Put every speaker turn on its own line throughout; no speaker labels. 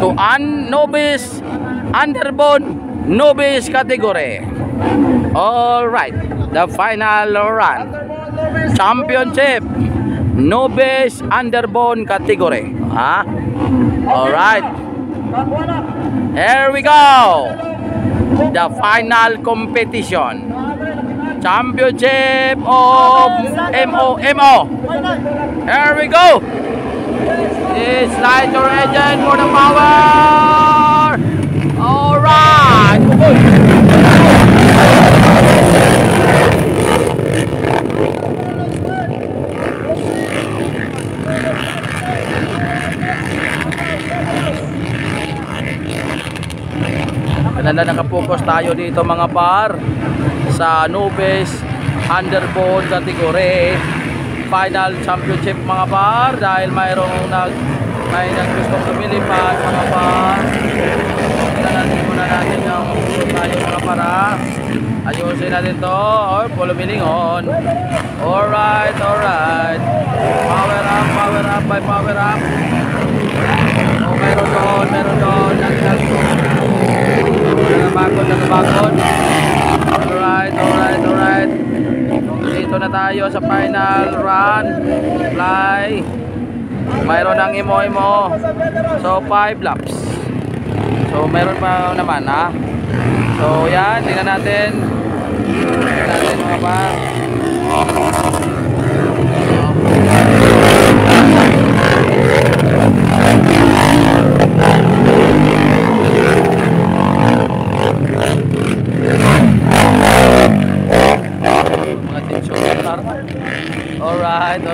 So novice underbone novice category. All right, the final run. Championship novice underbone category. All right. Here we go. The final competition. Championship of MO. Here we go. It's like your engine for the power. All right. Kanala nakapokus tayo dito mga par sa novice underbone category final championship mga par, dahil may gustong lumilipad mga par. Muna natin yung tayo mga para ayusin natin to or pulumilingon. Alright. Power up by power up. Oh, meron doon nagabagod. Alright. Dito na tayo sa final run. Fly. Mayroon ng imo. So 5 laps. So meron pa naman So yan, tingnan natin mga pa. Alright.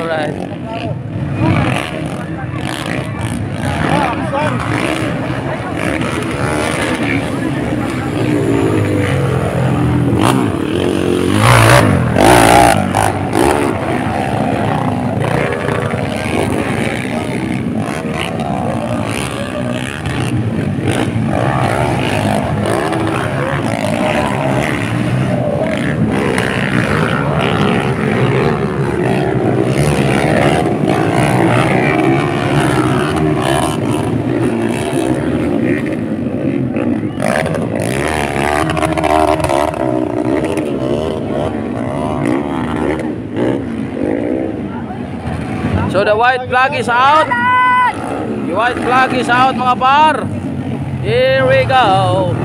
So the white flag is out. The white flag is out mga par. Here we go.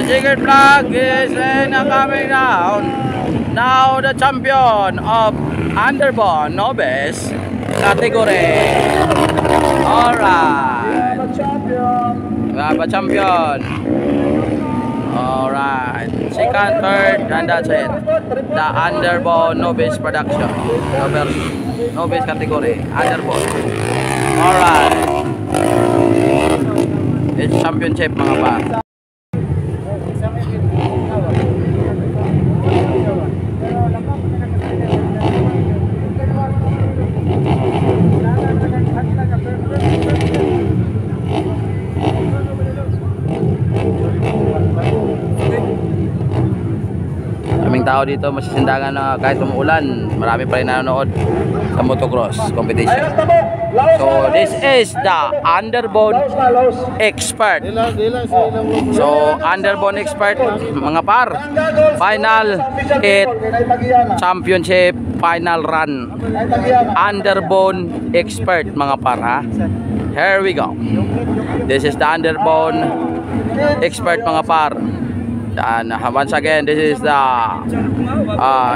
Checkered flag is coming down. Now the champion of underbone novice category. Alright. We have a champion. Alright. Second, third, and that's it. The underbone novice production. Novice category. Underbone. Alright. It's championship mga pa. Daming tao dito, masisindangan na kahit umuulan, marami pa rin nanonood sa motocross competition. So this is the underbone expert. So underbone expert mga par, final 8 championship final run. Underbone expert mga par ha. Here we go. This is the underbone expert mga par. And once again, this is the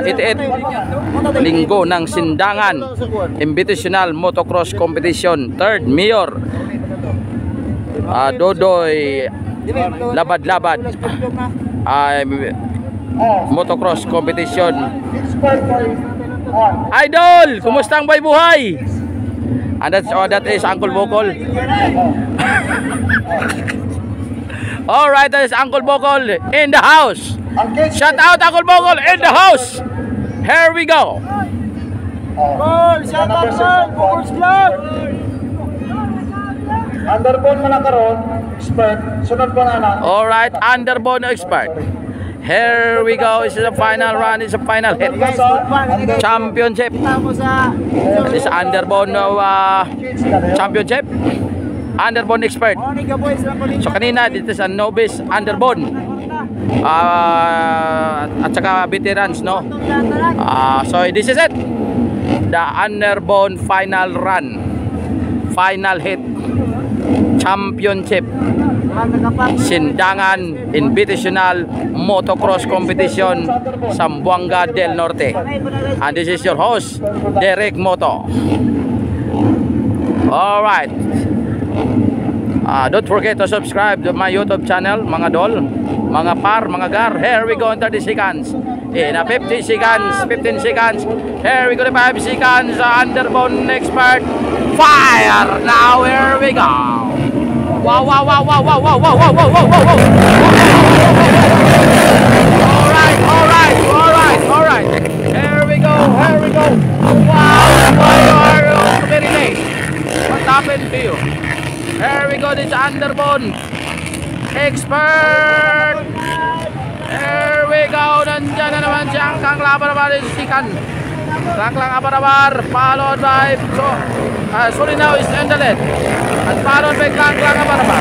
88th linggo ng Sindangan Invitational Motocross Competition, 3rd Mayor Dodoy Labad-Labad Motocross Competition. Idol, kumusta ang buhay? And that is Uncle Bokol. Alright, that is Uncle Bokol in the house. Shout out Uncle Bokol in the house. Here we go.
Shout out Bokol's Club. Underbone mo lang karon, expert. Sunod pa na.
Alright, Underbone expert. Here we go. This is the final run. It's a final hit. Championship. This is Underbone Championship. Underbone expert. So kanina dito sa novice Underbone. At saka veterans, no? So this is it. The Underbone final run. Final hit. Championship. Sindangan Invitational Motocross Competition, Zamboanga del Norte. And this is your host, Derek Moto. Alright. Don't forget to subscribe to my YouTube channel, mga dol, mga par, mga gar. Here we go in 30 seconds. In 50 seconds, 15 seconds. Here we go in 5 seconds. Underbone expert. Fire! Now here we go. Wow, wow, wow, wow, wow, wow, wow, wow, wow, wow, wow. Alright, alright, alright, alright. Here we go, here we go. Wow, why are you very late? What happened to you? Here we go, this Underbone expert. Here we go, nandiyan na naman siyang Kanglabar Sikan. Kanglabar, followed by Surinao is in the lead. And followed by Kanglabar.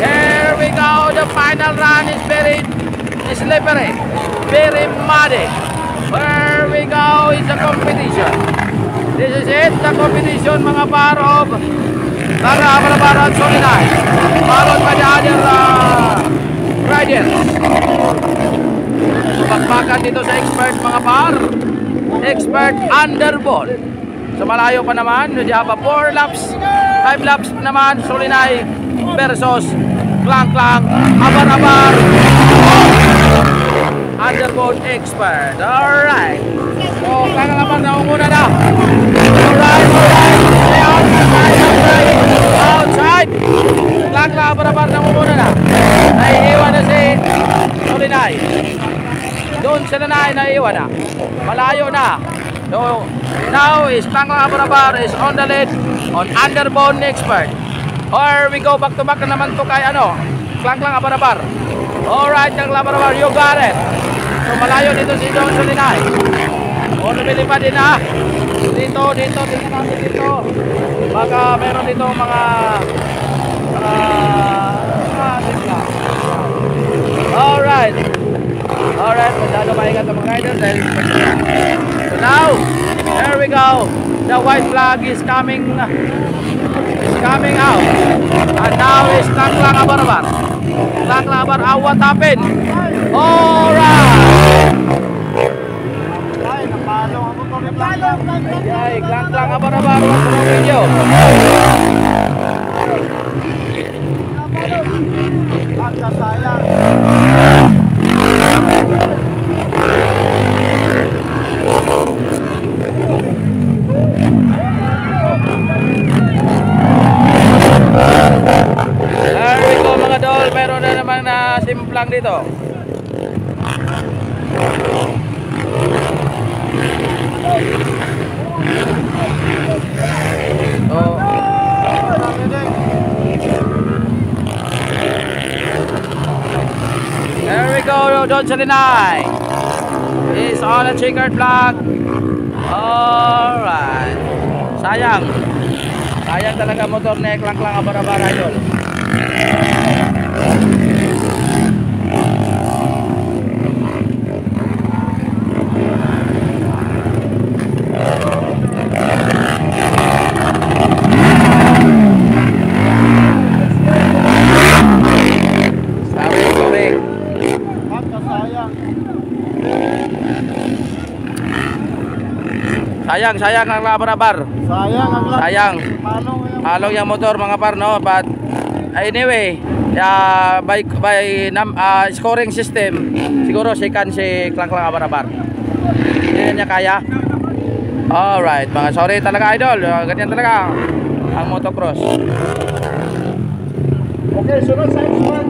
Here we go, the final run is very slippery, very muddy. Here we go, it's a competition. This is it, the competition, mga par of Kanglabar at Surinao. Followed by the other riders. Bakbakan dito sa expert, mga par. Expert Underbone. So malayo pa naman, we have 4 laps, 5 laps naman. Surinao versus Klang Abar Underbone expert. Alright, so Klang Abar na umuna na. Alright, outside Klang Abar na umuna na. Naiiwan na si Surinao. Doon sila naiiwan na, malayo na. So now is Klang Abar is on the lead on Underbone expert. Or we go back to back na naman to kay Klang Abar. Alright, Klang Abar, you got it. So malayo dito si Don Surinao. O lumili pa din na. Dito natin dito. Baka meron dito mga Alright, masyado maingat ang mga riders dahil so now, there we go. The white flag is coming out. And now is Klang Abar. Klang Abar, what happened? Alright. Ay, Klang Abar, what's wrong with you? There we go, mga dol. Meron na naman na simplang dito. There we go, Don Surinao. He's on a checkered flag. Alright. Sayang talaga motor ni Klang Abar idol. Sayang ang labar-labar.
Sayang ang lahat.
Sayang.
Paano ngayon?
Halong yung motor mga par, no? But anyway, by scoring system, siguro second si Klang Abarabar. Hindi na niya kaya. Alright, mga sorry talaga idol. Ganyan talaga ang motocross.
Okay, sunod sa expert.